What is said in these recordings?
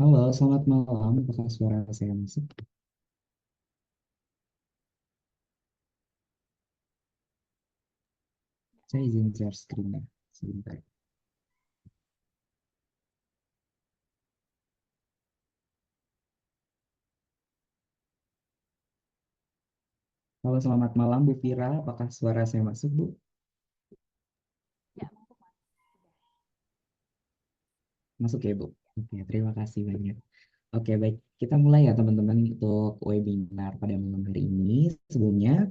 Halo, selamat malam. Apakah suara saya masuk? Saya izin share screen-nya sebentar. Halo, selamat malam Bu Vira. Apakah suara saya masuk, Bu? Ya, masuk Mas. Masuk ya, Bu? Oke, terima kasih banyak. Oke, baik. Kita mulai ya, teman-teman, untuk webinar pada malam hari ini. Sebelumnya,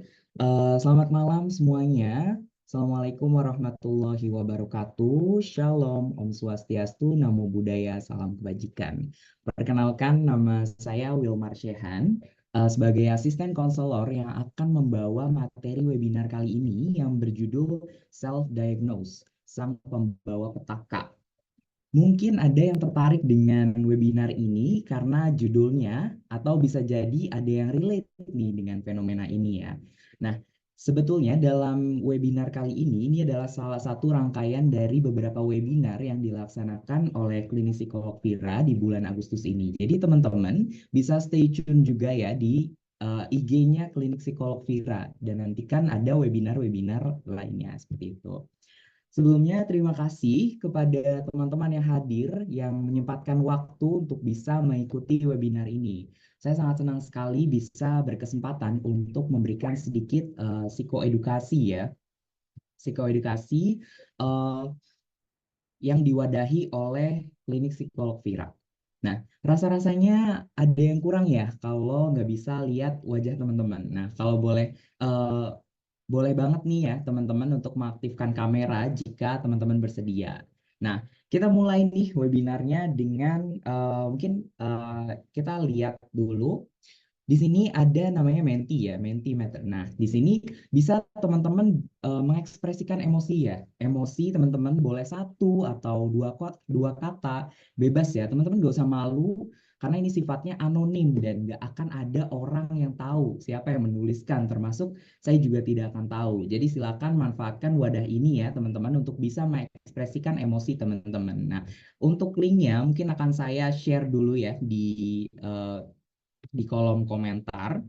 selamat malam semuanya. Assalamualaikum warahmatullahi wabarakatuh. Shalom, Om Swastiastu, Namo Buddhaya, Salam Kebajikan. Perkenalkan, nama saya Wilmar Shehan, sebagai asisten konselor yang akan membawa materi webinar kali ini yang berjudul Self-Diagnose, Sang Pembawa Petaka. Mungkin ada yang tertarik dengan webinar ini karena judulnya, atau bisa jadi ada yang relate nih dengan fenomena ini ya. Nah, sebetulnya dalam webinar kali ini adalah salah satu rangkaian dari beberapa webinar yang dilaksanakan oleh klinik psikolog Vira di bulan Agustus ini. Jadi teman-teman bisa stay tune juga ya di IG-nya klinik psikolog Vira dan nantikan ada webinar-webinar lainnya seperti itu. Sebelumnya, terima kasih kepada teman-teman yang hadir yang menyempatkan waktu untuk bisa mengikuti webinar ini. Saya sangat senang sekali bisa berkesempatan untuk memberikan sedikit psikoedukasi ya, psikoedukasi eh, yang diwadahi oleh klinik psikolog Vira. Nah, rasa-rasanya ada yang kurang ya kalau nggak bisa lihat wajah teman-teman. Nah, kalau eh, boleh banget nih ya teman-teman untuk mengaktifkan kamera jika teman-teman bersedia. Nah, kita mulai nih webinarnya dengan mungkin kita lihat dulu di sini ada namanya Mentimeter. Nah, di sini bisa teman-teman mengekspresikan emosi ya. Emosi teman-teman boleh satu atau dua kata, bebas ya. Teman-teman gak usah malu karena ini sifatnya anonim dan gak akan ada orang yang tahu siapa yang menuliskan, termasuk saya juga tidak akan tahu. Jadi silakan manfaatkan wadah ini ya teman-teman untuk bisa mengekspresikan emosi teman-teman. Nah, untuk linknya mungkin akan saya share dulu ya di kolom komentar.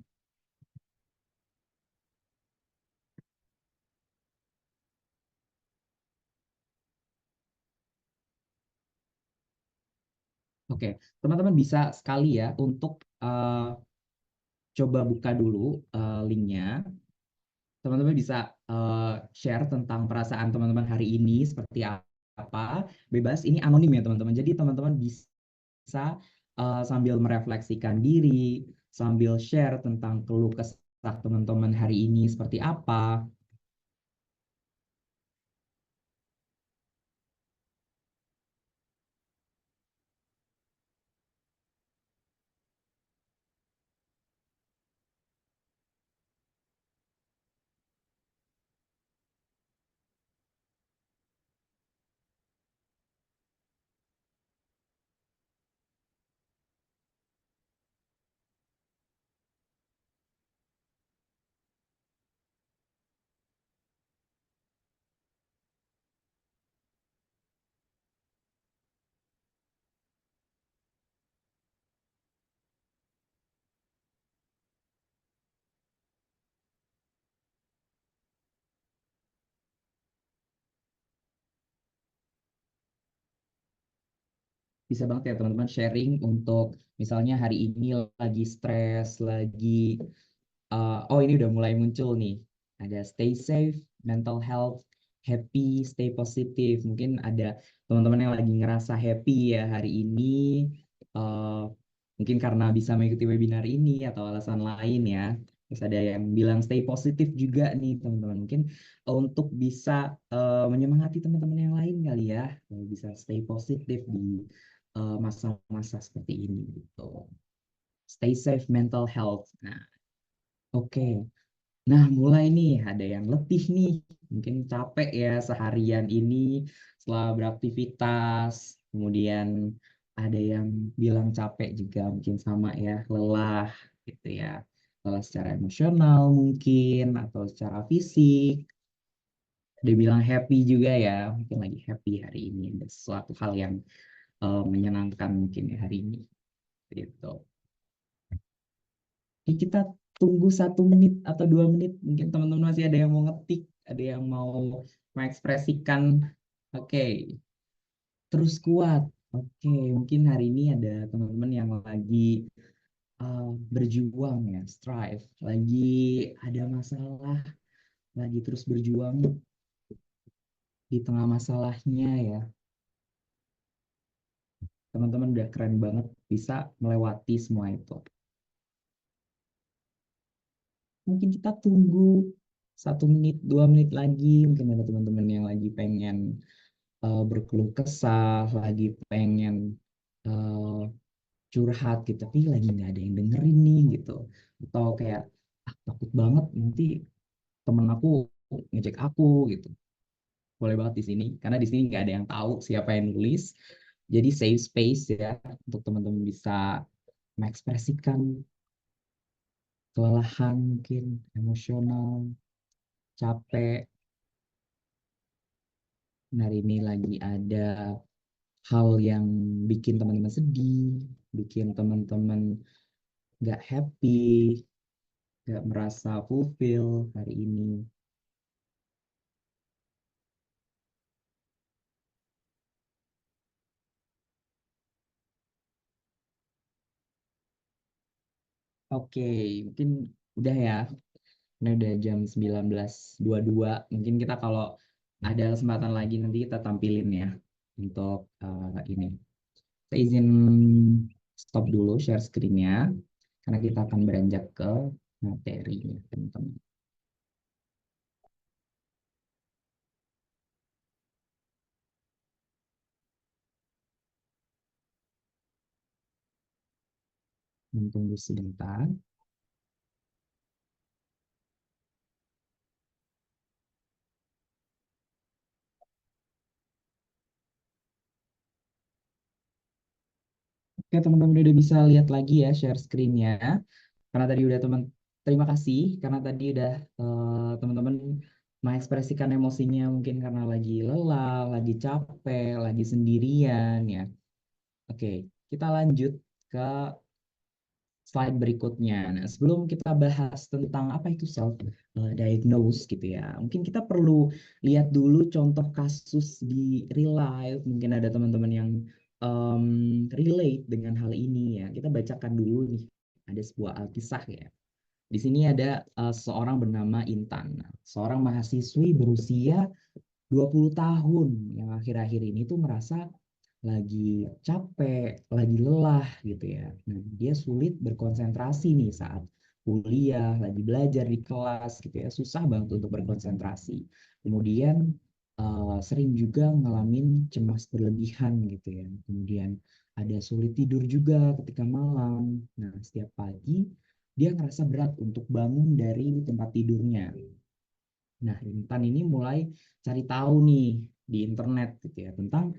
Oke, teman-teman bisa sekali ya untuk coba buka dulu linknya. Teman-teman bisa share tentang perasaan teman-teman hari ini seperti apa. Bebas, ini anonim ya teman-teman. Jadi teman-teman bisa sambil merefleksikan diri, sambil share tentang keluh kesah teman-teman hari ini seperti apa. Bisa banget ya teman-teman sharing untuk misalnya hari ini lagi stres, lagi oh ini udah mulai muncul nih. Ada stay safe, mental health, happy, stay positive. Mungkin ada teman-teman yang lagi ngerasa happy ya hari ini. Uh, Mungkin karena bisa mengikuti webinar ini atau alasan lain ya. Terus ada yang bilang stay positif juga nih teman-teman. Mungkin untuk bisa menyemangati teman-teman yang lain kali ya. Bisa stay positif di masa-masa seperti ini gitu. Stay safe, mental health. Nah, oke. Nah, mulai nih, ada yang letih nih, mungkin capek ya seharian ini setelah beraktivitas, kemudian ada yang bilang capek juga, mungkin sama ya, lelah gitu ya, lelah secara emosional mungkin, atau secara fisik, dia bilang happy juga ya, mungkin lagi happy hari ini, ada sesuatu hal yang menyenangkan mungkin ya hari ini gitu. Oke, kita tunggu 1 menit atau 2 menit. Mungkin teman-teman masih ada yang mau ngetik, ada yang mau mengekspresikan. Oke, terus kuat. Oke, mungkin hari ini ada teman-teman yang lagi berjuang ya, strive, lagi ada masalah, lagi terus berjuang di tengah masalahnya ya. Teman-teman udah keren banget bisa melewati semua itu. Mungkin kita tunggu 1 menit, 2 menit lagi. Mungkin ada teman-teman yang lagi pengen berkeluh kesah, lagi pengen uh, curhat gitu, tapi lagi nggak ada yang dengerin nih gitu. Atau kayak takut banget nanti temen aku ngecek aku gitu. Boleh banget di sini, karena di sini nggak ada yang tahu siapa yang nulis. Jadi safe space ya untuk teman-teman bisa mengekspresikan kelelahan mungkin emosional, capek. Hari ini lagi ada hal yang bikin teman-teman sedih, bikin teman-teman nggak happy, nggak merasa fulfill hari ini. Oke, mungkin udah ya. Ini udah jam 19.22. Mungkin kita kalau ada kesempatan lagi nanti kita tampilin ya untuk ini. Saya izin stop dulu share screen-nya karena kita akan beranjak ke materinya, teman-teman. Tunggu sebentar. Oke, teman-teman udah bisa lihat lagi ya share screen-nya. Karena tadi udah terima kasih karena tadi udah teman-teman mengekspresikan emosinya mungkin karena lagi lelah, lagi capek, lagi sendirian ya. Oke, kita lanjut ke slide berikutnya. Nah, sebelum kita bahas tentang apa itu self diagnose gitu ya, mungkin kita perlu lihat dulu contoh kasus di real life. Mungkin ada teman-teman yang relate dengan hal ini ya. Kita bacakan dulu nih, ada sebuah alkisah ya. Di sini ada seorang bernama Intan, seorang mahasiswi berusia 20 tahun yang akhir-akhir ini tuh merasa lagi capek, lagi lelah gitu ya. Nah, dia sulit berkonsentrasi nih saat kuliah, lagi belajar di kelas gitu ya. Susah banget untuk berkonsentrasi. Kemudian sering juga ngalamin cemas berlebihan gitu ya. Kemudian ada sulit tidur juga ketika malam. Nah, setiap pagi dia ngerasa berat untuk bangun dari tempat tidurnya. Nah, Intan ini mulai cari tahu nih di internet gitu ya tentang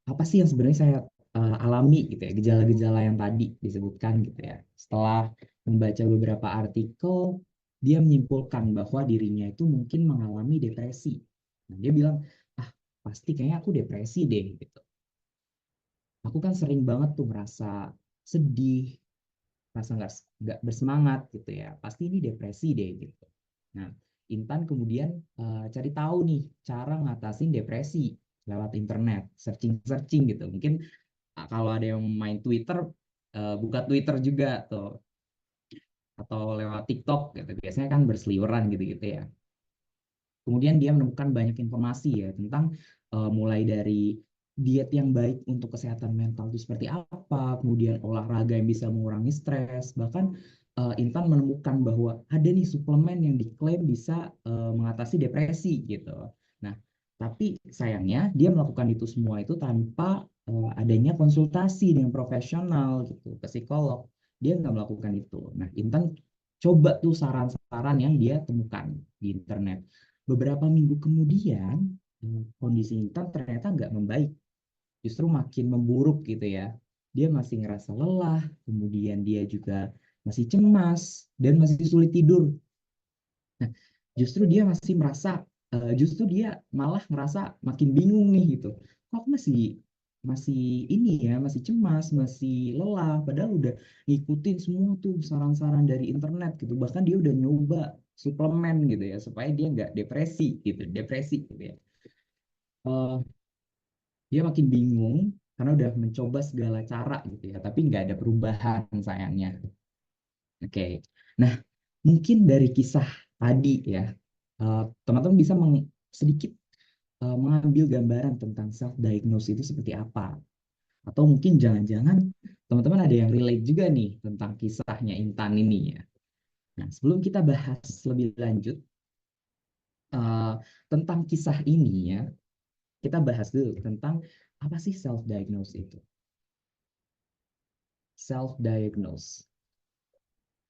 apa sih yang sebenarnya saya alami gitu ya, gejala-gejala yang tadi disebutkan gitu ya. Setelah membaca beberapa artikel, dia menyimpulkan bahwa dirinya itu mungkin mengalami depresi. Nah, dia bilang, ah pasti kayaknya aku depresi deh gitu. Aku kan sering banget tuh merasa sedih, merasa nggak bersemangat gitu ya. Pasti ini depresi deh gitu. Nah, Intan kemudian cari tahu nih cara ngatasin depresi lewat internet, searching-searching gitu. Mungkin kalau ada yang main Twitter, buka Twitter juga tuh, atau lewat TikTok gitu. Biasanya kan berseliweran gitu-gitu ya. Kemudian dia menemukan banyak informasi ya tentang mulai dari diet yang baik untuk kesehatan mental itu seperti apa, kemudian olahraga yang bisa mengurangi stres, bahkan Intan menemukan bahwa ada nih suplemen yang diklaim bisa mengatasi depresi gitu. Nah, tapi sayangnya dia melakukan itu semua itu tanpa adanya konsultasi dengan profesional gitu, ke psikolog. Dia nggak melakukan itu. Nah, Intan coba tuh saran-saran yang dia temukan di internet. Beberapa minggu kemudian kondisi Intan ternyata nggak membaik, justru makin memburuk gitu ya. Dia masih ngerasa lelah, kemudian dia juga masih cemas dan masih sulit tidur. Nah, justru dia masih merasa, justru dia malah ngerasa makin bingung nih gitu. Kok aku masih masih ini ya, masih cemas, masih lelah, padahal udah ngikutin semua tuh saran-saran dari internet gitu. Bahkan dia udah nyoba suplemen gitu ya, supaya dia nggak depresi gitu ya. Eh, dia makin bingung karena udah mencoba segala cara gitu ya, tapi nggak ada perubahan sayangnya. Oke, nah mungkin dari kisah tadi ya, teman-teman bisa sedikit mengambil gambaran tentang self diagnose itu seperti apa. Atau mungkin jangan-jangan teman-teman ada yang relate juga nih tentang kisahnya Intan ini ya. Nah, sebelum kita bahas lebih lanjut eh, tentang kisah ini ya, kita bahas dulu tentang apa sih self diagnose itu. Self diagnose.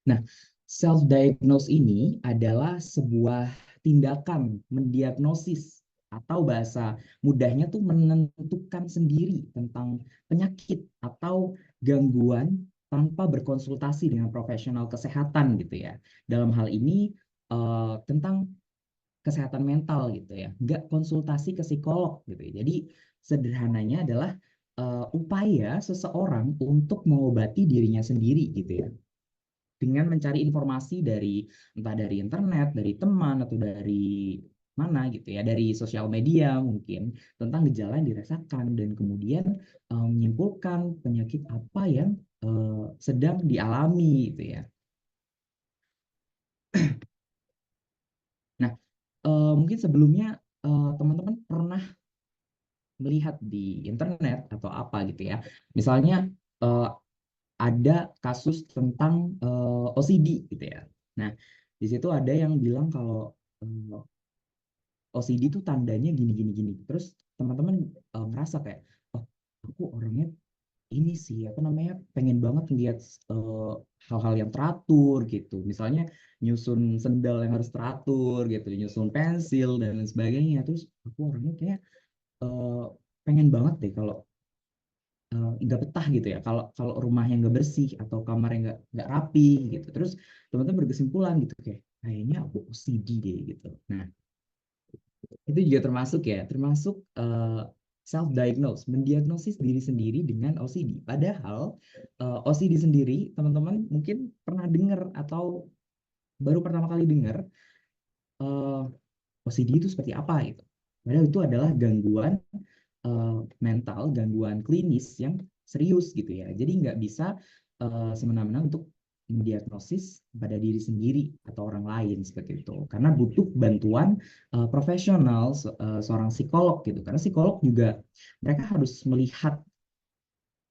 Nah, self diagnose ini adalah sebuah tindakan mendiagnosis atau bahasa mudahnya tuh menentukan sendiri tentang penyakit atau gangguan tanpa berkonsultasi dengan profesional kesehatan gitu ya. Dalam hal ini tentang kesehatan mental gitu ya, nggak konsultasi ke psikolog gitu ya. Jadi sederhananya adalah upaya seseorang untuk mengobati dirinya sendiri gitu ya dengan mencari informasi dari entah dari internet, dari teman atau dari mana gitu ya, dari sosial media mungkin tentang gejala yang dirasakan dan kemudian menyimpulkan penyakit apa yang sedang dialami gitu ya. Nah, mungkin sebelumnya teman-teman pernah melihat di internet atau apa gitu ya. Misalnya eh, ada kasus tentang OCD gitu ya. Nah, di situ ada yang bilang kalau OCD itu tandanya gini gini gini. Terus teman-teman ngerasa kayak, oh aku orangnya ini sih apa namanya pengen banget lihat hal-hal yang teratur gitu. Misalnya nyusun sendal yang harus teratur gitu, nyusun pensil dan lain sebagainya. Terus aku orangnya kayak eh, pengen banget deh kalau nggak betah gitu ya kalau kalau rumahnya nggak bersih atau kamarnya nggak rapi gitu terus teman-teman berkesimpulan gitu kayak kayaknya aku OCD deh gitu. Nah itu juga termasuk ya termasuk self diagnose mendiagnosis diri sendiri dengan OCD padahal OCD sendiri teman-teman mungkin pernah dengar atau baru pertama kali dengar eh, OCD itu seperti apa gitu. Padahal itu adalah gangguan mental, gangguan klinis yang serius gitu ya. Jadi nggak bisa semena-mena untuk mendiagnosis pada diri sendiri atau orang lain seperti itu. Karena butuh bantuan profesional, seorang psikolog gitu. Karena psikolog juga mereka harus melihat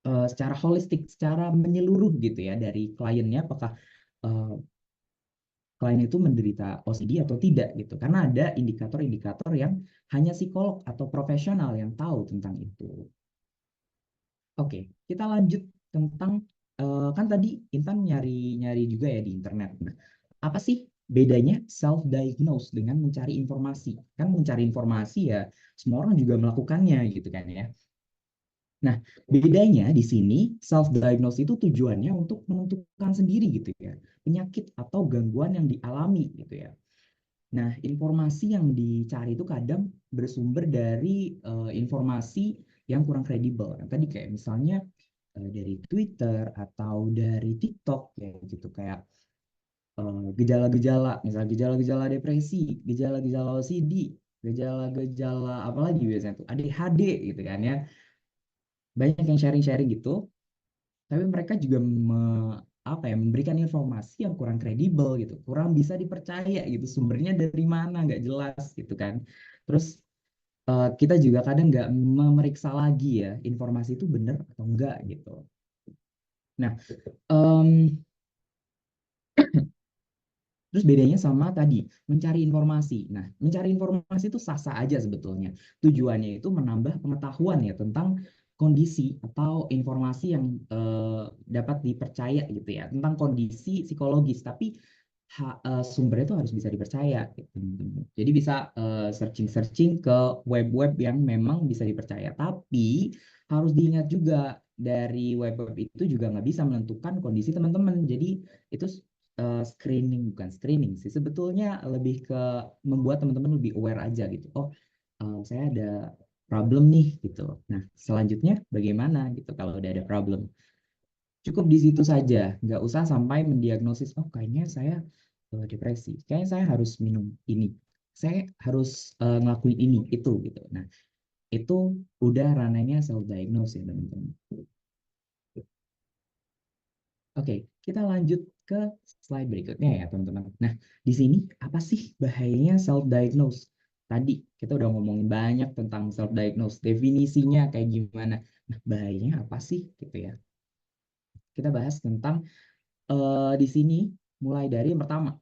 secara holistik, secara menyeluruh gitu ya dari kliennya apakah uh, klien itu menderita OCD atau tidak gitu. Karena ada indikator-indikator yang hanya psikolog atau profesional yang tahu tentang itu. Oke, kita lanjut tentang kan tadi Intan nyari-nyari juga ya di internet. Nah, apa sih bedanya self diagnose dengan mencari informasi? Kan mencari informasi ya semua orang juga melakukannya gitu kan ya. Nah, bedanya di sini self diagnose itu tujuannya untuk menentukan sendiri gitu ya, penyakit atau gangguan yang dialami gitu ya. Nah, informasi yang dicari itu kadang bersumber dari informasi yang kurang kredibel. Nah, tadi kayak misalnya dari Twitter atau dari TikTok ya gitu kayak gejala-gejala, misalnya gejala-gejala depresi, gejala-gejala OCD, gejala-gejala apalagi biasanya tuh ADHD gitu kan ya. Banyak yang sharing-sharing gitu, tapi mereka juga apa ya memberikan informasi yang kurang kredibel gitu, kurang bisa dipercaya gitu, sumbernya dari mana nggak jelas gitu kan. Terus kita juga kadang nggak memeriksa lagi ya informasi itu benar atau enggak gitu. Nah, em, terus bedanya sama tadi mencari informasi. Nah, mencari informasi itu sah-sah aja sebetulnya. Tujuannya itu menambah pengetahuan ya tentang kondisi atau informasi yang dapat dipercaya gitu ya tentang kondisi psikologis. Tapi sumbernya itu harus bisa dipercaya. Gitu. Jadi bisa searching-searching ke web-web yang memang bisa dipercaya. Tapi harus diingat juga dari web-web itu juga nggak bisa menentukan kondisi teman-teman. Jadi itu screening bukan screening sih sebetulnya lebih ke membuat teman-teman lebih aware aja gitu. Oh, saya ada problem nih gitu. Nah, selanjutnya bagaimana gitu kalau udah ada problem? Cukup di situ saja, nggak usah sampai mendiagnosis, oh kayaknya saya depresi, kayaknya saya harus minum ini, saya harus ngelakuin ini, itu gitu. Nah, itu udah ranahnya self diagnose ya teman-teman. Oke, kita lanjut ke slide berikutnya ya teman-teman. Nah, di sini apa sih bahayanya self diagnose? Tadi kita udah ngomongin banyak tentang self diagnose, definisinya kayak gimana. Nah, bahayanya apa sih gitu ya? Kita bahas tentang di sini mulai dari yang pertama.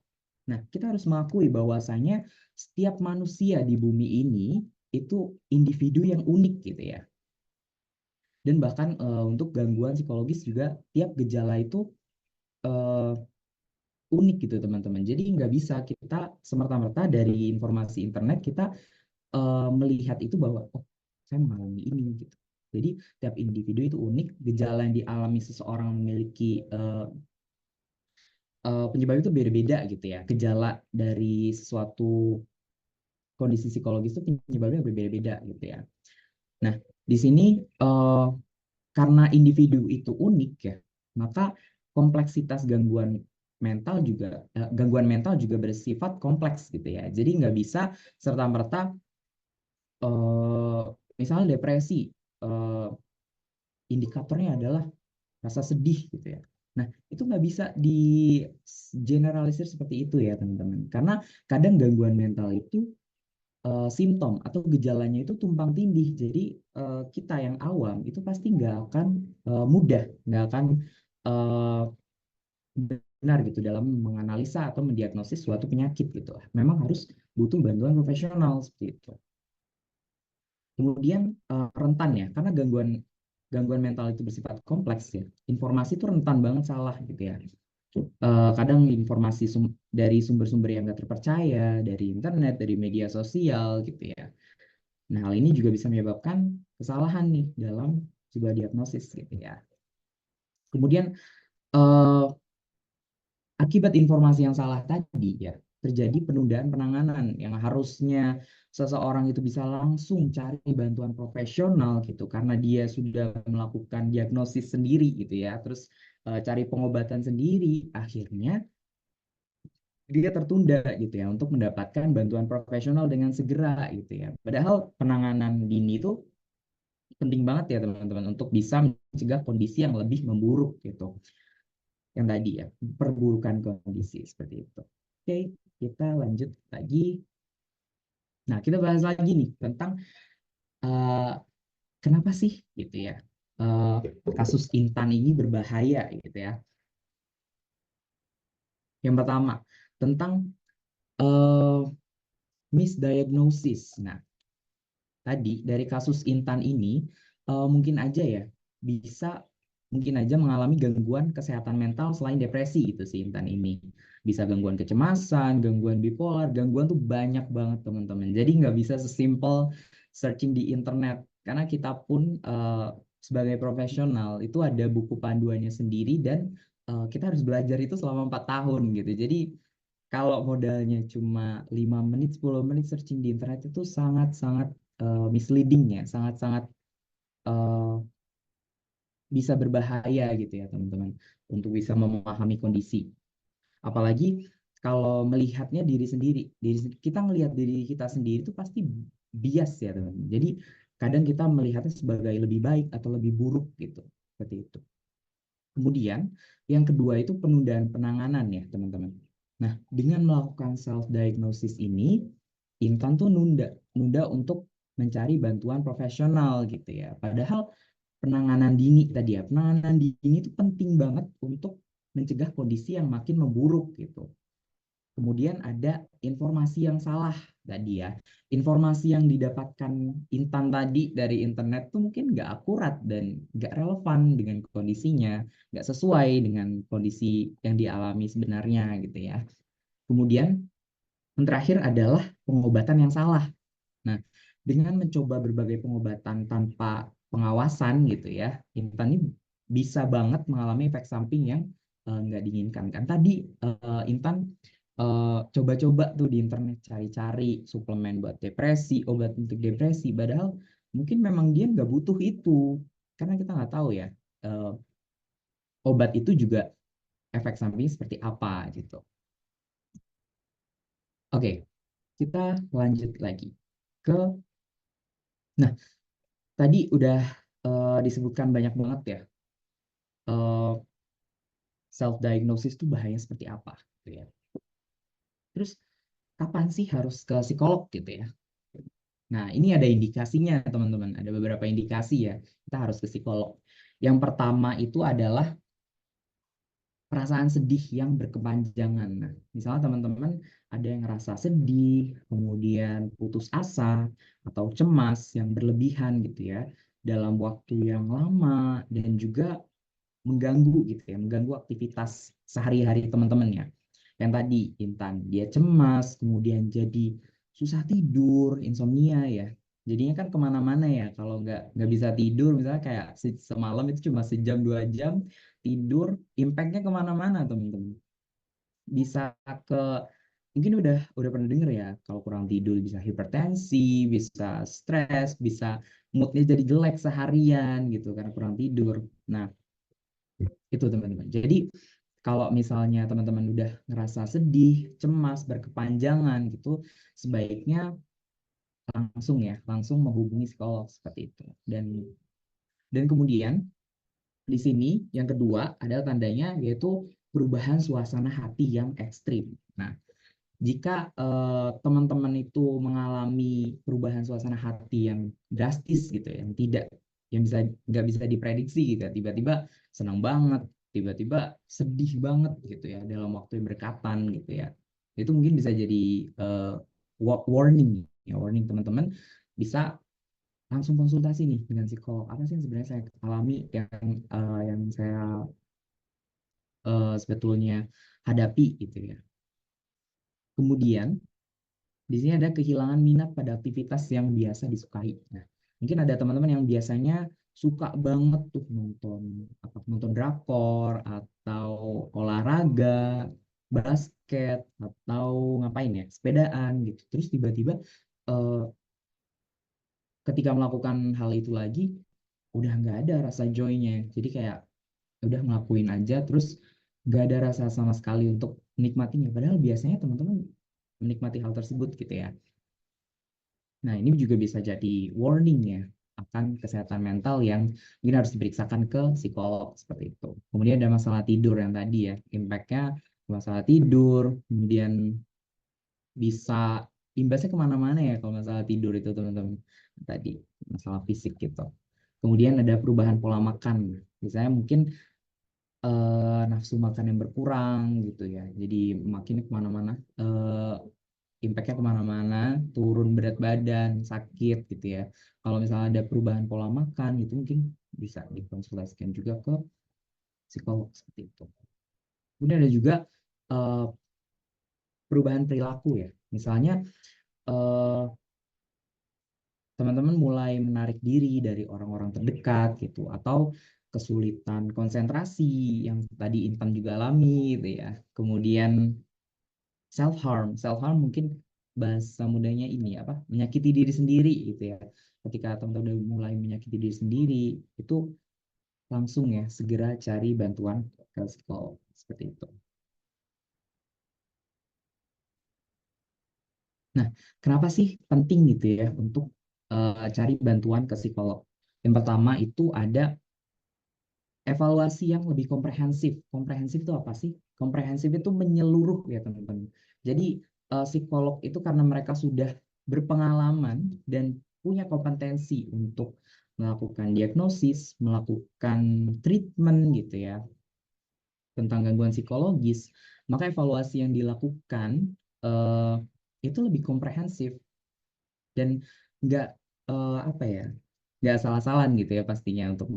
Nah, kita harus mengakui bahwasanya setiap manusia di bumi ini itu individu yang unik gitu ya. Dan bahkan untuk gangguan psikologis juga tiap gejala itu eh, unik gitu teman-teman. Jadi nggak bisa kita semerta-merta dari informasi internet kita melihat itu bahwa oh saya mengalami ini gitu. Jadi tiap individu itu unik, gejala yang dialami seseorang memiliki penyebab itu beda-beda gitu ya. Gejala dari suatu kondisi psikologis itu penyebabnya berbeda-beda gitu ya. Nah, di sini karena individu itu unik ya, maka kompleksitas gangguan mental juga bersifat kompleks gitu ya. Jadi nggak bisa serta merta eh, misalnya depresi eh, indikatornya adalah rasa sedih gitu ya. Nah, itu nggak bisa di generalisir seperti itu ya teman-teman. Karena kadang gangguan mental itu simptom atau gejalanya itu tumpang tindih. Jadi kita yang awam itu pasti nggak akan mudah, nggak akan uh, benar gitu dalam menganalisa atau mendiagnosis suatu penyakit gitu. Memang harus butuh bantuan profesional seperti itu. Kemudian rentan ya, karena gangguan gangguan mental itu bersifat kompleks ya. Informasi itu rentan banget salah gitu ya. Kadang informasi dari sumber-sumber yang nggak terpercaya, dari internet, dari media sosial gitu ya. Nah, hal ini juga bisa menyebabkan kesalahan nih dalam sebuah diagnosis gitu ya. Kemudian eh, akibat informasi yang salah tadi ya, terjadi penundaan penanganan yang harusnya seseorang itu bisa langsung cari bantuan profesional gitu karena dia sudah melakukan diagnosis sendiri gitu ya, terus cari pengobatan sendiri, akhirnya dia tertunda gitu ya untuk mendapatkan bantuan profesional dengan segera gitu ya. Padahal penanganan dini itu penting banget ya teman-teman untuk bisa mencegah kondisi yang lebih memburuk gitu. Yang tadi ya, perburukan kondisi seperti itu. Oke, kita lanjut lagi. Nah, kita bahas lagi nih tentang uh, kenapa sih gitu ya uh, kasus Intan ini berbahaya gitu ya. Yang pertama, tentang uh, misdiagnosis. Nah, tadi dari kasus Intan ini mungkin aja ya bisa mungkin aja mengalami gangguan kesehatan mental selain depresi gitu sih Intan ini. Bisa gangguan kecemasan, gangguan bipolar, gangguan tuh banyak banget teman-teman. Jadi nggak bisa sesimpel searching di internet karena kita pun sebagai profesional itu ada buku panduannya sendiri dan kita harus belajar itu selama 4 tahun gitu. Jadi kalau modalnya cuma 5 menit, 10 menit searching di internet itu sangat-sangat misleading ya, sangat-sangat uh, bisa berbahaya gitu ya teman-teman untuk bisa memahami kondisi. Apalagi kalau melihatnya diri sendiri, kita melihat diri kita sendiri itu pasti bias ya teman-teman. Jadi kadang kita melihatnya sebagai lebih baik atau lebih buruk gitu, seperti itu. Kemudian yang kedua itu penundaan penanganan ya teman-teman. Nah, dengan melakukan self diagnosis ini, Intan tuh nunda untuk mencari bantuan profesional gitu ya. Padahal penanganan dini tadi ya, penanganan dini itu penting banget untuk mencegah kondisi yang makin memburuk gitu. Kemudian ada informasi yang salah tadi ya. Informasi yang didapatkan Intan tadi dari internet tuh mungkin nggak akurat dan nggak relevan dengan kondisinya, nggak sesuai dengan kondisi yang dialami sebenarnya gitu ya. Kemudian yang terakhir adalah pengobatan yang salah. Nah, dengan mencoba berbagai pengobatan tanpa pengawasan gitu ya, Intan ini bisa banget mengalami efek samping yang nggak diinginkan. Kan tadi Intan coba-coba tuh di internet cari-cari suplemen buat depresi, obat untuk depresi. Padahal mungkin memang dia nggak butuh itu, karena kita nggak tahu ya eh, obat itu juga efek samping seperti apa gitu. Oke, kita lanjut lagi ke, nah tadi udah disebutkan banyak banget ya self diagnosis itu bahaya seperti apa gitu ya. Terus kapan sih harus ke psikolog gitu ya? Nah, ini ada indikasinya, teman-teman. Ada beberapa indikasi ya, kita harus ke psikolog. Yang pertama itu adalah perasaan sedih yang berkepanjangan. Nah, misalnya teman-teman ada yang ngerasa sedih, kemudian putus asa, atau cemas yang berlebihan gitu ya, dalam waktu yang lama, dan juga mengganggu gitu ya, mengganggu aktivitas sehari-hari teman-teman ya. Yang tadi Intan, dia cemas, kemudian jadi susah tidur, insomnia ya. Jadinya kan kemana-mana ya, kalau nggak bisa tidur, misalnya kayak semalam itu cuma sejam 2 jam tidur, impactnya kemana-mana teman-teman. Bisa ke, mungkin udah pernah denger ya, kalau kurang tidur bisa hipertensi, bisa stres, bisa moodnya jadi jelek seharian gitu karena kurang tidur. Nah, itu teman-teman. Jadi kalau misalnya teman-teman udah ngerasa sedih, cemas, berkepanjangan gitu, sebaiknya langsung menghubungi psikolog seperti itu. Dan kemudian di sini yang kedua adalah tandanya yaitu perubahan suasana hati yang ekstrim. Nah, jika teman-teman itu mengalami perubahan suasana hati yang drastis gitu ya, yang nggak bisa diprediksi gitu ya, tiba-tiba senang banget, tiba-tiba sedih banget gitu ya dalam waktu yang berdekatan gitu ya, itu mungkin bisa jadi uh, warning ya, warning teman-teman bisa langsung konsultasi nih dengan psikolog. Apa sih yang sebenarnya saya alami, yang saya sebetulnya hadapi gitu ya. Kemudian di sini ada kehilangan minat pada aktivitas yang biasa disukai. Nah, mungkin ada teman-teman yang biasanya suka banget tuh nonton drakor atau olahraga, basket atau ngapain ya, sepedaan gitu. Terus tiba-tiba eh, ketika melakukan hal itu lagi udah nggak ada rasa joy-nya. Jadi kayak udah ngelakuin aja terus nggak ada rasa sama sekali untuk menikmatinya. Padahal biasanya teman-teman menikmati hal tersebut gitu ya. Nah, ini juga bisa jadi warning ya akan kesehatan mental yang mungkin harus diperiksakan ke psikolog seperti itu. Kemudian ada masalah tidur yang tadi ya, impact-nya masalah tidur, kemudian bisa imbasnya kemana-mana ya kalau masalah tidur itu teman-teman tadi, masalah fisik gitu. Kemudian ada perubahan pola makan, misalnya mungkin nafsu makan yang berkurang gitu ya, jadi makin kemana-mana, impactnya kemana-mana, turun berat badan, sakit gitu ya. Kalau misalnya ada perubahan pola makan, itu mungkin bisa dikonsultasikan juga ke psikolog seperti itu. Kemudian ada juga uh, perubahan perilaku ya. Misalnya uh, teman-teman mulai menarik diri dari orang-orang terdekat gitu, atau kesulitan konsentrasi yang tadi Intan juga alami gitu ya. Kemudian self harm mungkin bahasa mudanya ini apa, menyakiti diri sendiri gitu ya. Ketika teman-teman udah mulai menyakiti diri sendiri itu langsung ya segera cari bantuan ke psikolog seperti itu. Nah, kenapa sih penting gitu ya untuk cari bantuan ke psikolog? Yang pertama itu ada evaluasi yang lebih komprehensif. Komprehensif itu apa sih? Komprehensif itu menyeluruh ya teman-teman. Jadi psikolog itu karena mereka sudah berpengalaman dan punya kompetensi untuk melakukan diagnosis, melakukan treatment gitu ya tentang gangguan psikologis, maka evaluasi yang dilakukan uh, itu lebih komprehensif dan nggak apa ya, nggak salah-salan gitu ya pastinya untuk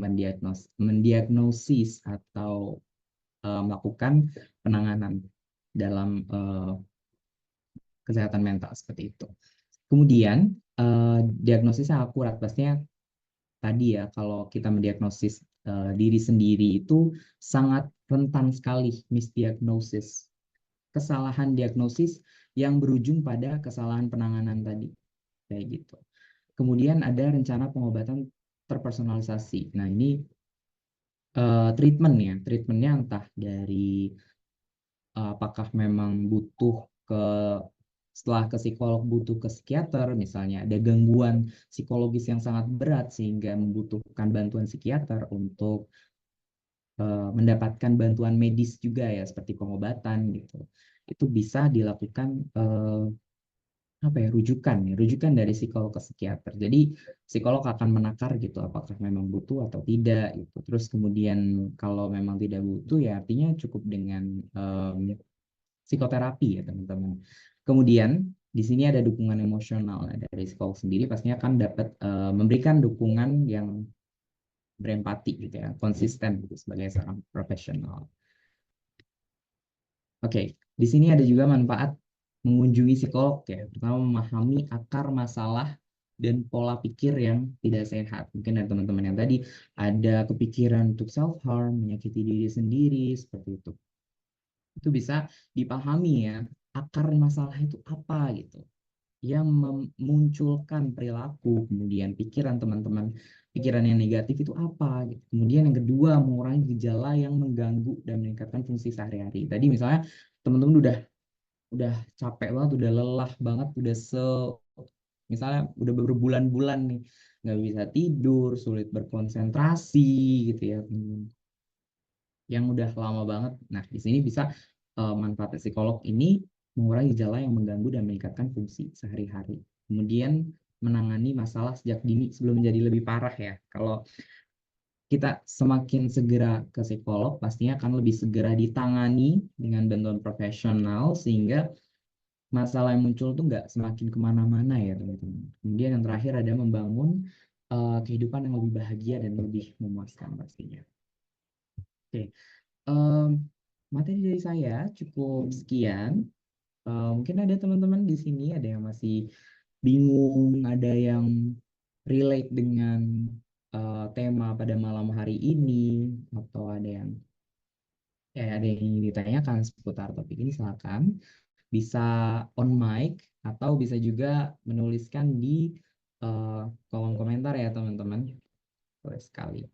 mendiagnosis atau melakukan penanganan dalam kesehatan mental seperti itu. Kemudian diagnosisnya akurat, pastinya tadi ya kalau kita mendiagnosis diri sendiri itu sangat rentan sekali misdiagnosis, kesalahan diagnosis yang berujung pada kesalahan penanganan tadi kayak gitu. kemudian ada rencana pengobatan terpersonalisasi. Nah, ini treatmentnya entah dari apakah memang butuh ke setelah ke psikolog butuh ke psikiater, misalnya ada gangguan psikologis yang sangat berat sehingga membutuhkan bantuan psikiater untuk mendapatkan bantuan medis juga ya seperti pengobatan gitu. Itu bisa dilakukan apa ya rujukan dari psikolog ke psikiater. Jadi psikolog akan menakar gitu apakah memang butuh atau tidak gitu. Terus kemudian kalau memang tidak butuh ya artinya cukup dengan psikoterapi ya teman-teman. Kemudian di sini ada dukungan emosional. Nah, dari psikolog sendiri pastinya akan dapat memberikan dukungan yang berempati gitu ya, konsisten gitu sebagai seorang profesional. Oke, di sini ada juga manfaat mengunjungi psikolog ya, pertama memahami akar masalah dan pola pikir yang tidak sehat. Mungkin ada teman-teman yang tadi ada kepikiran untuk self harm, menyakiti diri sendiri seperti itu. Itu bisa dipahami ya, akar masalah itu apa gitu yang memunculkan perilaku, kemudian pikiran teman-teman, pikiran yang negatif itu apa gitu. Kemudian yang kedua, mengurangi gejala yang mengganggu dan meningkatkan fungsi sehari-hari. Tadi misalnya teman-teman udah capek banget, udah lelah banget, misalnya udah berbulan-bulan nih nggak bisa tidur, sulit berkonsentrasi gitu ya, yang udah lama banget. Nah, di sini bisa manfaat psikolog ini mengurangi gejala yang mengganggu dan meningkatkan fungsi sehari-hari. Kemudian menangani masalah sejak dini sebelum menjadi lebih parah ya. Kalau kita semakin segera ke psikolog, pastinya akan lebih segera ditangani dengan bantuan profesional sehingga masalah yang muncul tuh nggak semakin kemana-mana ya teman-teman. Kemudian yang terakhir ada membangun kehidupan yang lebih bahagia dan lebih memuaskan pastinya. Oke, Em, materi dari saya cukup sekian. Mungkin ada teman-teman di sini ada yang masih bingung, ada yang relate dengan tema pada malam hari ini, atau ada yang ingin ditanyakan seputar topik ini, silakan bisa on mic atau bisa juga menuliskan di eh, kolom komentar ya teman-teman. Boleh sekali.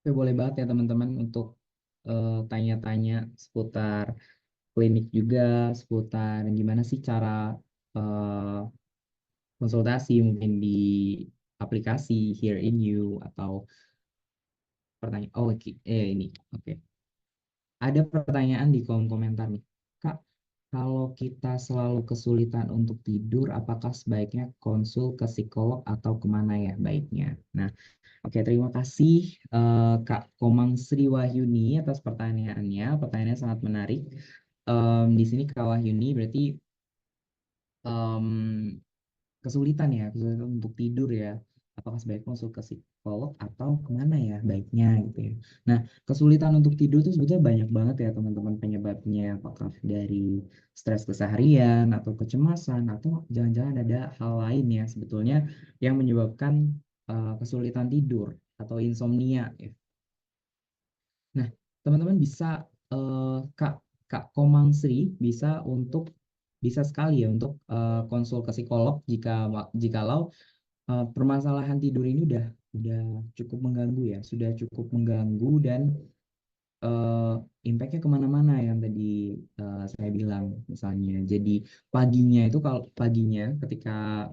Oke, boleh banget ya teman-teman untuk tanya-tanya seputar klinik juga, seputar gimana sih cara eh, konsultasi mungkin di aplikasi Here in You atau pertanyaan. Oh, ini. Oke. Ada pertanyaan di kolom komentar nih. Kak, kalau kita selalu kesulitan untuk tidur, apakah sebaiknya konsul ke psikolog atau kemana ya baiknya? Nah, oke, terima kasih Kak Komang Sri Wahyuni atas pertanyaannya. Pertanyaannya sangat menarik. Di sini Kak Wahyuni berarti em, kesulitan untuk tidur ya. Apakah sebaiknya konsul ke psikolog atau kemana ya baiknya gitu ya. Nah, kesulitan untuk tidur itu sebetulnya banyak banget ya teman-teman penyebabnya. Apakah dari stres keseharian atau kecemasan atau jangan-jangan ada hal lain ya sebetulnya yang menyebabkan kesulitan tidur atau insomnia ya. Nah, teman-teman bisa Kak Kak Komang Sri bisa sekali ya untuk konsul ke psikolog jikalau permasalahan tidur ini udah cukup mengganggu ya, sudah cukup mengganggu dan impactnya kemana-mana yang tadi saya bilang misalnya. Jadi paginya itu kalau paginya ketika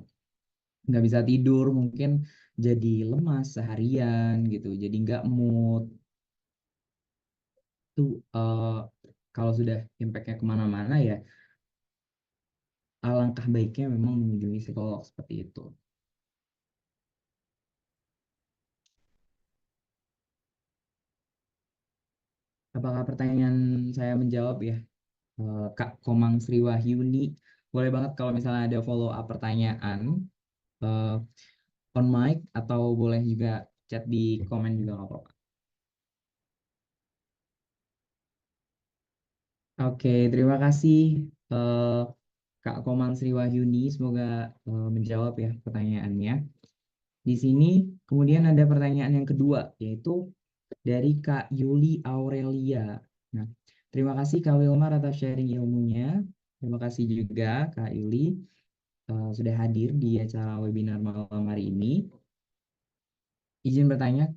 nggak bisa tidur mungkin jadi lemas seharian gitu, jadi nggak mood tuh. Kalau sudah impactnya kemana-mana ya, alangkah baiknya memang mengunjungi psikolog seperti itu. Apakah pertanyaan saya menjawab ya, Kak Komang Sri Wahyuni? Boleh banget kalau misalnya ada follow up pertanyaan, eh, on mic atau boleh juga chat di komen juga nggak apa-apa. Oke, terima kasih eh, Kak Komang Sri Wahyuni. Semoga menjawab ya pertanyaannya. Di sini kemudian ada pertanyaan yang kedua, yaitu dari Kak Yuli Aurelia. Nah, terima kasih Kak Wilmar atas sharing ilmunya. Terima kasih juga Kak Yuli sudah hadir di acara webinar malam hari ini. Izin bertanya,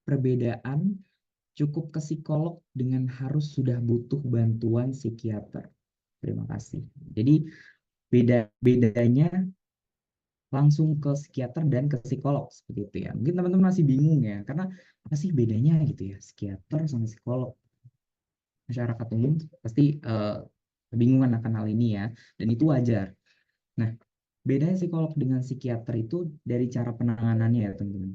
perbedaan cukup ke psikolog dengan harus sudah butuh bantuan psikiater. Terima kasih. Jadi bedanya langsung ke psikiater dan ke psikolog seperti itu ya. Mungkin teman-teman masih bingung ya, karena apa sih bedanya gitu ya, psikiater sama psikolog. Masyarakat umum pasti kebingungan akan hal ini ya, dan itu wajar. Nah, bedanya psikolog dengan psikiater itu dari cara penanganannya ya teman-teman.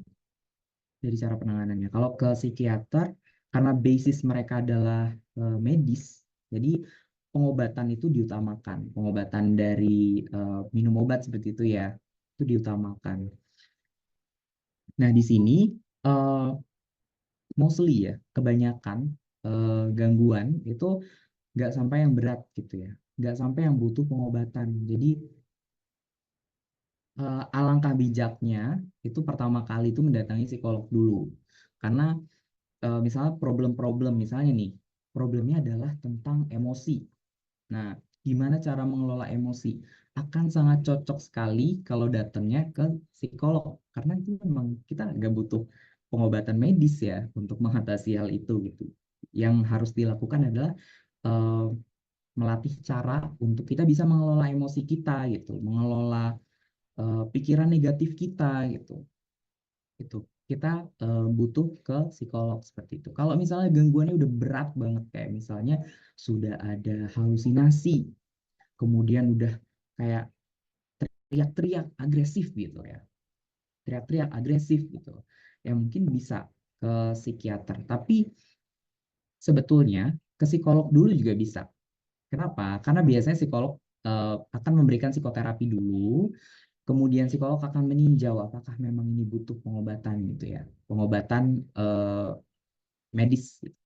Dari cara penanganannya. Kalau ke psikiater, karena basis mereka adalah medis, jadi pengobatan itu diutamakan. Pengobatan dari minum obat seperti itu ya, itu diutamakan. Nah, di sini uh, mostly ya, kebanyakan gangguan itu nggak sampai yang berat gitu ya, nggak sampai yang butuh pengobatan. Jadi alangkah bijaknya itu pertama kali itu mendatangi psikolog dulu, karena misalnya problem-problem misalnya nih, problemnya adalah tentang emosi. Nah, gimana cara mengelola emosi? Akan sangat cocok sekali kalau datangnya ke psikolog, karena itu memang kita nggak butuh pengobatan medis ya untuk mengatasi hal itu gitu. Yang harus dilakukan adalah eh, melatih cara untuk kita bisa mengelola emosi kita gitu, mengelola pikiran negatif kita gitu. Itu kita butuh ke psikolog seperti itu. Kalau misalnya gangguannya udah berat banget kayak misalnya sudah ada halusinasi, kemudian udah kayak teriak-teriak agresif gitu ya, teriak-teriak agresif gitu, ya mungkin bisa ke psikiater. Tapi sebetulnya ke psikolog dulu juga bisa. Kenapa? Karena biasanya psikolog akan memberikan psikoterapi dulu, kemudian psikolog akan meninjau apakah memang ini butuh pengobatan gitu ya, pengobatan medis gitu.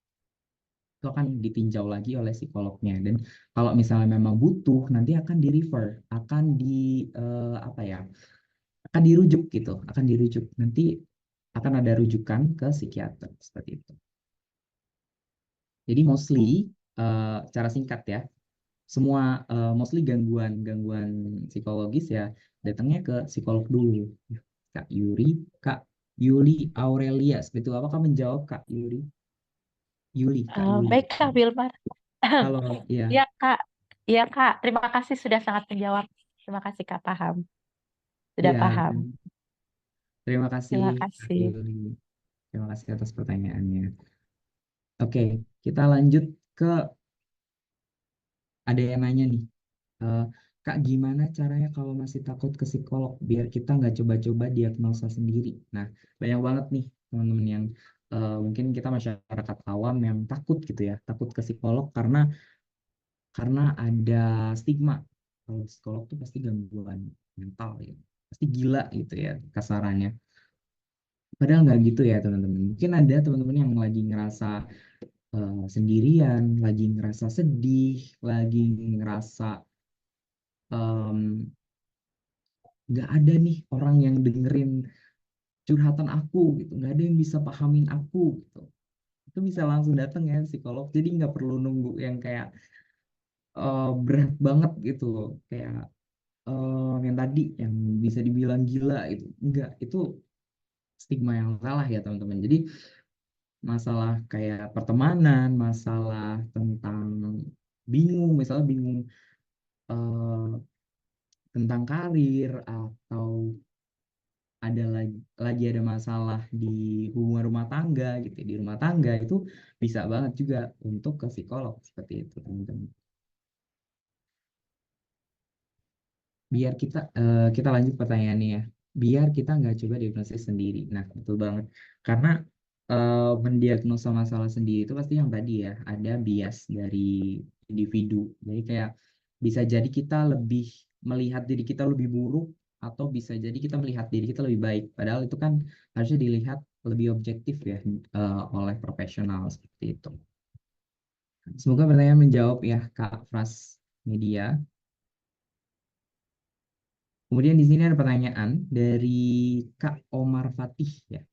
Itu akan ditinjau lagi oleh psikolognya, dan kalau misalnya memang butuh nanti akan di refer, akan di apa ya, akan dirujuk gitu, akan dirujuk nanti, akan ada rujukan ke psikiater seperti itu. Jadi mostly cara singkat ya, semua mostly gangguan gangguan psikologis ya datangnya ke psikolog dulu. Kak Yuri, Kak Yuli Aurelia, seperti itu. Apakah menjawab Kak Yuri? Yuli, Kak Yuli. Baik, Kak Wilmar. Halo, ya, Ya, Kak. Ya, Kak. Terima kasih sudah sangat menjawab. Terima kasih, Kak. Paham. Sudah ya. paham. Terima kasih, Terima Kak kasih. Yuli. Terima kasih atas pertanyaannya. Oke, kita lanjut ke, ada yang nanya nih, eh, Kak, gimana caranya kalau masih takut ke psikolog biar kita nggak coba-coba diagnosa sendiri? Nah, banyak banget nih teman-teman yang mungkin kita masyarakat awam yang takut gitu ya, takut ke psikolog karena ada stigma kalau psikolog tuh pasti gangguan mental ya, pasti gila gitu ya kasarannya. Padahal nggak gitu ya teman-teman. Mungkin ada teman-teman yang lagi ngerasa sendirian, lagi ngerasa sedih, lagi ngerasa em, nggak ada nih orang yang dengerin curhatan aku gitu, nggak ada yang bisa pahamin aku gitu. Itu bisa langsung datang ya psikolog, jadi nggak perlu nunggu yang kayak berat banget gitu loh, kayak yang tadi yang bisa dibilang gila itu enggak, itu stigma yang salah ya teman-teman. Jadi masalah kayak pertemanan, masalah tentang bingung, misalnya bingung eh, tentang karir atau ada lagi ada masalah di hubungan rumah tangga gitu ya, di rumah tangga itu bisa banget juga untuk ke psikolog seperti itu teman-teman. Biar kita lanjut pertanyaannya ya. Biar kita nggak coba diagnosis sendiri. Nah, betul banget. Karena mendiagnosa masalah sendiri itu pasti yang tadi ya, ada bias dari individu. Jadi kayak bisa jadi kita lebih melihat diri kita lebih buruk atau bisa jadi kita melihat diri kita lebih baik. Padahal itu kan harusnya dilihat lebih objektif ya oleh profesional seperti itu. Semoga pertanyaan menjawab ya Kak Fras Media. Kemudian di sini ada pertanyaan dari Kak Omar Fatih ya.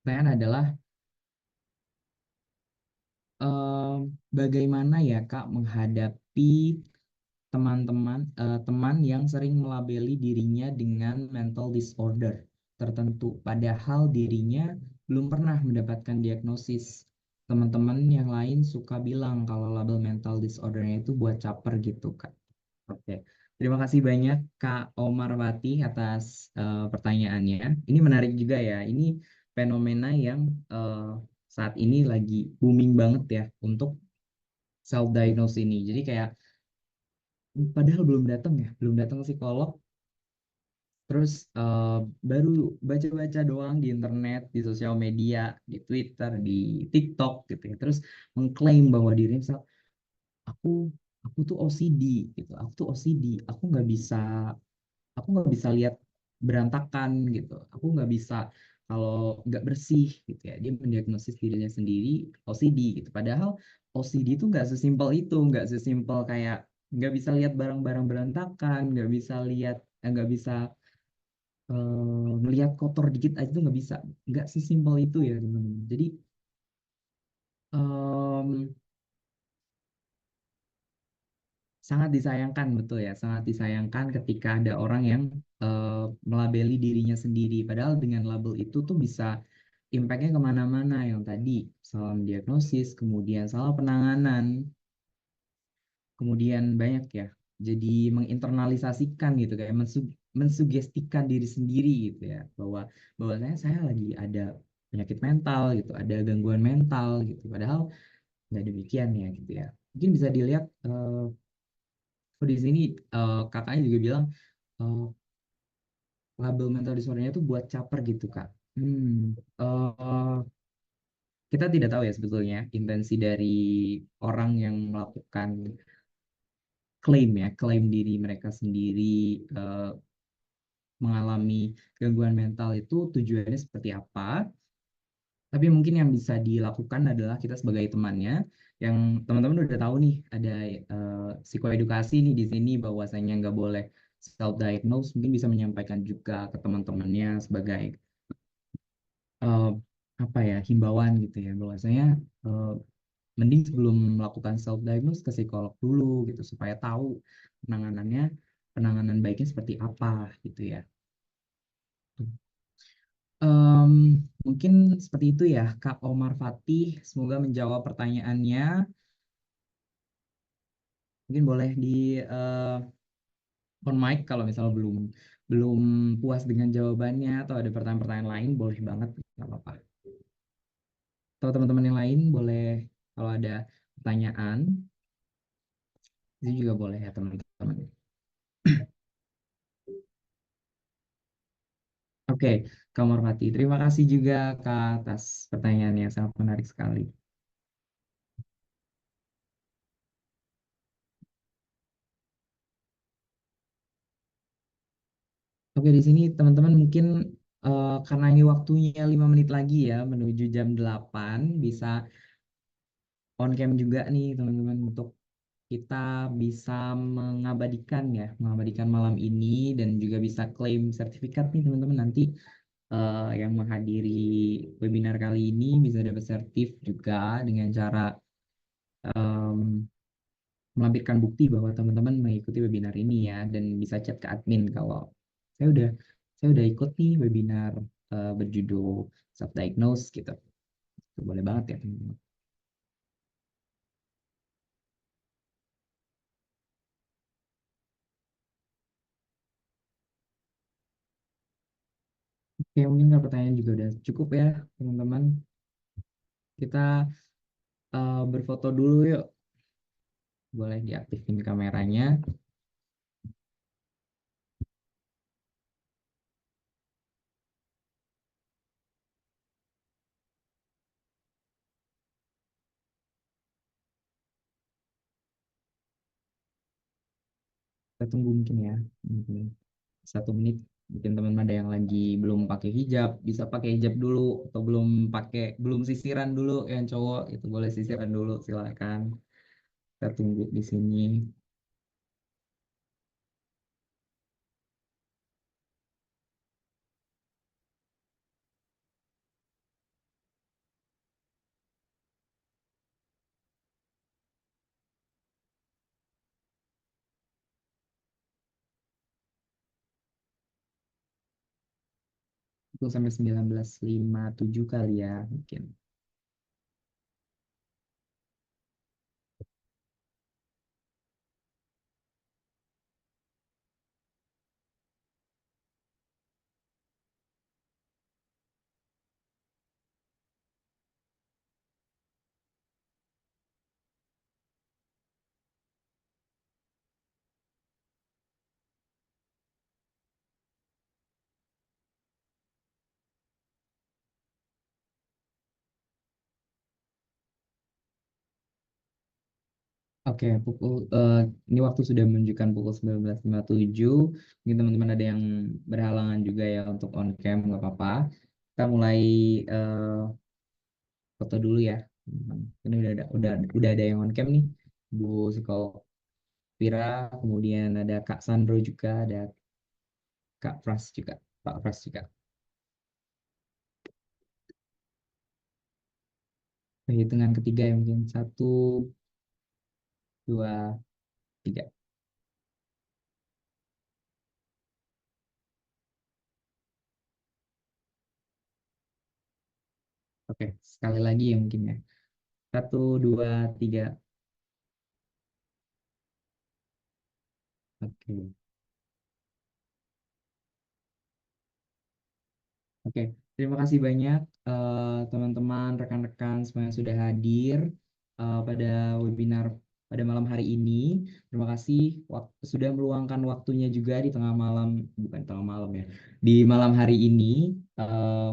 Pertanyaan adalah bagaimana ya Kak menghadapi teman yang sering melabeli dirinya dengan mental disorder tertentu, padahal dirinya belum pernah mendapatkan diagnosis. Teman-teman yang lain suka bilang kalau label mental disordernya itu buat caper gitu Kak. Oke, terima kasih banyak Kak Omar Wati atas pertanyaannya. Ini menarik juga ya. Ini fenomena yang saat ini lagi booming banget ya untuk self diagnose ini. Jadi kayak padahal belum datang ya, belum datang ke psikolog, terus baru baca-baca doang di internet, di sosial media, di Twitter, di TikTok gitu ya. Terus mengklaim bahwa dirinya misal aku aku tuh OCD gitu, aku tuh OCD, aku nggak bisa lihat berantakan gitu, aku nggak bisa kalau nggak bersih gitu ya. Dia mendiagnosis dirinya sendiri OCD gitu, padahal OCD itu nggak sesimpel itu, nggak sesimpel kayak nggak bisa lihat barang-barang berantakan, nggak bisa melihat kotor dikit aja tuh nggak sesimpel itu ya teman-teman. Jadi em, sangat disayangkan, betul ya, sangat disayangkan ketika ada orang yang melabeli dirinya sendiri. Padahal dengan label itu tuh bisa impactnya kemana-mana, yang tadi salah diagnosis, kemudian salah penanganan, kemudian banyak ya. Jadi menginternalisasikan gitu, kayak mensugestikan diri sendiri gitu ya, bahwa saya lagi ada penyakit mental gitu, ada gangguan mental gitu. Padahal nggak demikian ya gitu ya. Mungkin bisa dilihat di sini kakaknya juga bilang eh, label mental disordernya itu buat caper gitu kak. Eh, kita tidak tahu ya sebetulnya intensi dari orang yang melakukan klaim diri mereka sendiri eh, mengalami gangguan mental itu tujuannya seperti apa. Tapi mungkin yang bisa dilakukan adalah kita sebagai temannya, yang teman-teman udah tahu nih ada psikoedukasi nih di sini bahwasanya nggak boleh self diagnose, mungkin bisa menyampaikan juga ke teman-temannya sebagai eh, apa ya, himbauan gitu ya, bahwasanya eh, mending sebelum melakukan self diagnose ke psikolog dulu gitu supaya tahu penanganannya, penanganan baiknya seperti apa gitu ya. Em, Mungkin seperti itu ya Kak Omar Fatih, semoga menjawab pertanyaannya. Mungkin boleh di on mic kalau misalnya belum belum puas dengan jawabannya atau ada pertanyaan-pertanyaan lain, boleh banget, nggak apa-apa. Atau teman-teman yang lain boleh, kalau ada pertanyaan itu juga boleh ya teman-teman. Oke, Kak Morfati, terima kasih juga Kak atas pertanyaannya, sangat menarik sekali. Oke, di sini teman-teman mungkin karena ini waktunya 5 menit lagi ya menuju jam 8, bisa on cam juga nih teman-teman untuk kita bisa mengabadikan malam ini dan juga bisa klaim sertifikat nih teman-teman, nanti yang menghadiri webinar kali ini bisa dapat sertif juga dengan cara em, melampirkan bukti bahwa teman-teman mengikuti webinar ini ya, dan bisa chat ke admin kalau saya udah saya udah ikut nih webinar berjudul self diagnose gitu. Boleh banget ya teman-teman. Oke, mungkin kalau pertanyaan juga udah cukup ya teman-teman. Kita berfoto dulu yuk. Boleh diaktifin kameranya. Kita tunggu mungkin ya. Mungkin 1 menit. Mungkin teman-teman ada yang lagi belum pakai hijab, bisa pakai hijab dulu, atau belum sisiran dulu yang cowok itu boleh sisiran dulu, silakan. Kita tunggu di sini. Itu sampai 19.57 kali ya mungkin. Oke, ini waktu sudah menunjukkan pukul 19.57. Mungkin teman-teman ada yang berhalangan juga ya untuk on cam, nggak apa-apa. Kita mulai eh, foto dulu ya. Ini udah ada yang on cam nih, Bu psikolog Vira, kemudian ada Kak Sandro juga, ada Kak Pras juga, Pak Pras juga. Hitungan ketiga ya mungkin 1, 2, 3. Oke, sekali lagi ya mungkin ya. 1, 2, 3. Oke. Oke, terima kasih banyak teman-teman, rekan-rekan semua yang sudah hadir pada webinar pada malam hari ini. Terima kasih sudah meluangkan waktunya juga di tengah malam, bukan tengah malam ya, di malam hari ini. Eh,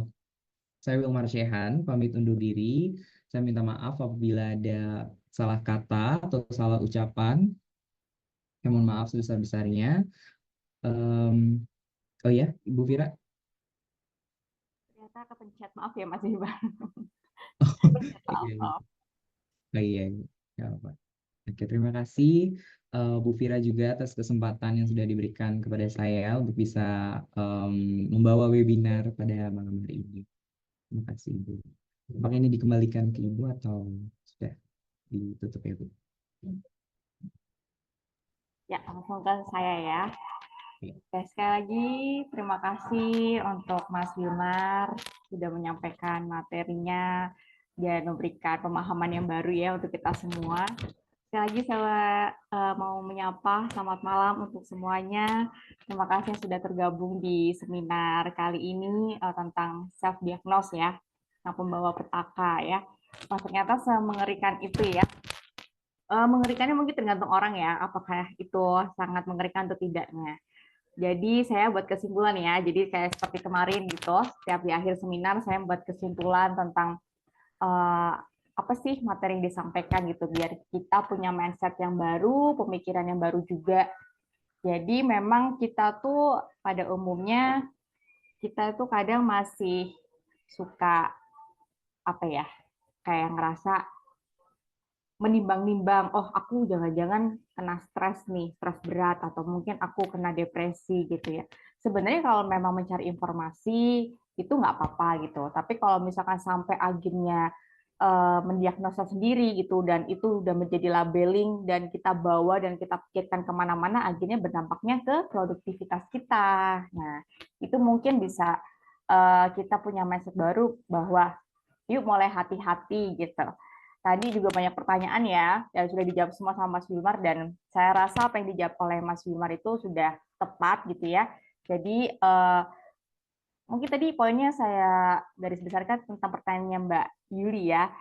saya Wilmar Syehan, pamit undur diri. Saya minta maaf apabila ada salah kata atau salah ucapan. Saya mohon maaf sebesar-besarnya. Em, oh ya, Ibu Vira. Ternyata kepencet, maaf ya Mas Iba. Iya, Maaf, iya. maaf. Oh, iya, iya. Nggak apa-apa. Oke, terima kasih Bu Vira juga atas kesempatan yang sudah diberikan kepada saya untuk bisa em, membawa webinar pada malam hari ini. Terima kasih Ibu. Apakah ini dikembalikan ke Ibu atau sudah ditutup ya Bu? Ya, langsung ke saya ya. Oke. Oke, sekali lagi terima kasih untuk Mas Wilmar sudah menyampaikan materinya dan memberikan pemahaman yang baru ya untuk kita semua. Sekali lagi saya mau menyapa selamat malam untuk semuanya. Terima kasih yang sudah tergabung di seminar kali ini tentang self diagnose ya, yang pembawa petaka ya. Wah, ternyata semengerikan itu ya. Mengerikannya mungkin tergantung orang ya, apakah itu sangat mengerikan atau tidaknya. Jadi saya buat kesimpulan ya. Jadi kayak seperti kemarin gitu, setiap di akhir seminar saya buat kesimpulan tentang uh, apa sih materi yang disampaikan gitu, biar kita punya mindset yang baru, pemikiran yang baru juga. Jadi memang kita tuh pada umumnya kita tuh kadang masih suka apa ya, kayak ngerasa menimbang-nimbang, oh aku jangan-jangan kena stres nih, stres berat, atau mungkin aku kena depresi gitu ya. Sebenarnya kalau memang mencari informasi, itu nggak apa-apa gitu. Tapi kalau misalkan sampai akhirnya mendiagnosa sendiri gitu, dan itu udah menjadi labeling, dan kita bawa dan kita pikirkan kemana-mana, akhirnya berdampaknya ke produktivitas kita. Nah, itu mungkin bisa kita punya mindset baru bahwa yuk mulai hati-hati gitu. Tadi juga banyak pertanyaan ya, yang sudah dijawab semua sama Mas Wilmar, dan saya rasa apa yang dijawab oleh Mas Wilmar itu sudah tepat gitu ya. Jadi mungkin tadi poinnya saya garis besarkan tentang pertanyaannya Mbak Yuli ya,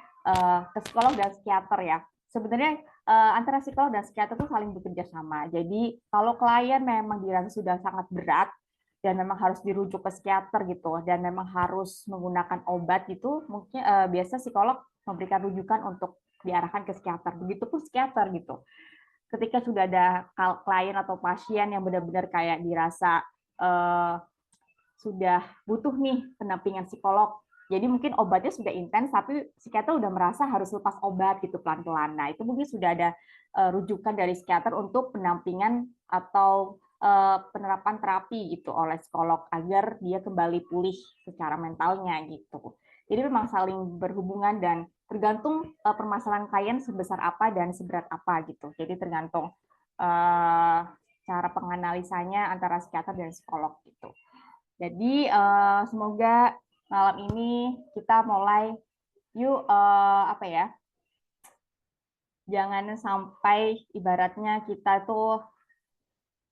ke psikolog dan psikiater ya. Sebenarnya antara psikolog dan psikiater itu saling bekerja sama. Jadi kalau klien memang dirasa sudah sangat berat dan memang harus dirujuk ke psikiater gitu, dan memang harus menggunakan obat gitu, mungkin biasa psikolog memberikan rujukan untuk diarahkan ke psikiater. Begitupun psikiater gitu. Ketika sudah ada klien atau pasien yang benar-benar kayak dirasa eh, sudah butuh nih pendampingan psikolog. Jadi mungkin obatnya sudah intens, tapi psikiater udah merasa harus lepas obat gitu pelan-pelan. Nah, itu mungkin sudah ada rujukan dari psikiater untuk pendampingan atau penerapan terapi gitu oleh psikolog agar dia kembali pulih secara mentalnya gitu. Jadi memang saling berhubungan dan tergantung permasalahan klien sebesar apa dan seberat apa gitu. Jadi tergantung cara penganalisanya antara psikiater dan psikolog gitu. Jadi semoga malam ini kita mulai yuk apa ya, jangan sampai ibaratnya kita tuh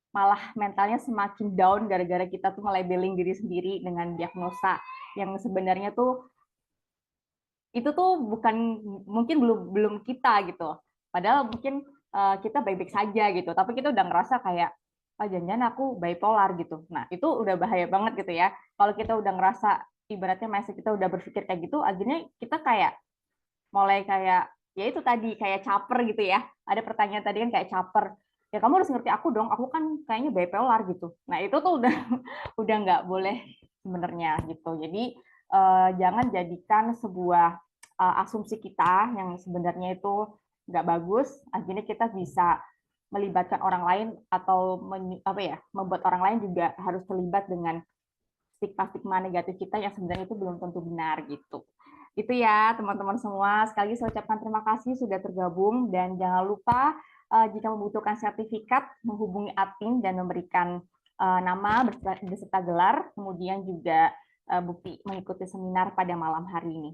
malah mentalnya semakin down gara-gara kita tuh melabeling diri sendiri dengan diagnosa yang sebenarnya tuh itu tuh bukan, mungkin belum belum kita gitu. Padahal mungkin kita baik-baik saja gitu, tapi kita udah ngerasa kayak oh jangan-jangan aku bipolar gitu. Nah, itu udah bahaya banget gitu ya. Kalau kita udah ngerasa ibaratnya mindset kita udah berpikir kayak gitu, akhirnya kita kayak mulai kayak ya itu tadi kayak caper gitu ya. Ada pertanyaan tadi kan kayak caper. Ya kamu harus ngerti aku dong, aku kan kayaknya bipolar gitu. Nah, itu tuh udah udah nggak boleh sebenarnya gitu. Jadi jangan jadikan sebuah asumsi kita yang sebenarnya itu nggak bagus, akhirnya kita bisa melibatkan orang lain atau apa ya, membuat orang lain juga harus terlibat dengan stigma-stigma negatif kita yang sebenarnya itu belum tentu benar gitu. Itu ya teman-teman semua. Sekali lagi saya ucapkan terima kasih sudah tergabung, dan jangan lupa jika membutuhkan sertifikat menghubungi admin dan memberikan nama beserta gelar, kemudian juga bukti mengikuti seminar pada malam hari ini.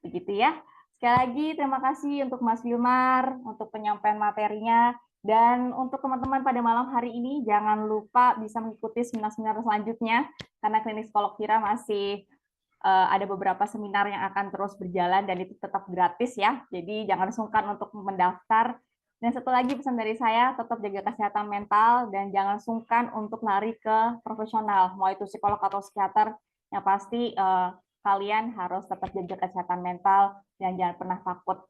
Begitu ya. Sekali lagi terima kasih untuk Mas Wilmar untuk penyampaian materinya. Dan untuk teman-teman pada malam hari ini, jangan lupa bisa mengikuti seminar-seminar selanjutnya, karena Klinik Psikolog Vira masih ada beberapa seminar yang akan terus berjalan dan itu tetap gratis ya. Jadi jangan sungkan untuk mendaftar. Dan satu lagi pesan dari saya, tetap jaga kesehatan mental dan jangan sungkan untuk lari ke profesional, mau itu psikolog atau psikiater. Yang pasti kalian harus tetap jaga kesehatan mental dan jangan pernah takut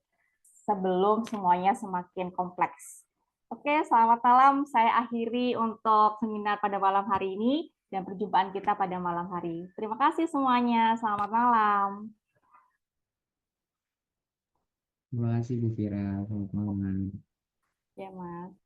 sebelum semuanya semakin kompleks. Oke, selamat malam. Saya akhiri untuk seminar pada malam hari ini dan perjumpaan kita pada malam hari. Terima kasih semuanya. Selamat malam. Terima kasih Bu Fira, selamat malam. Ya, Mas.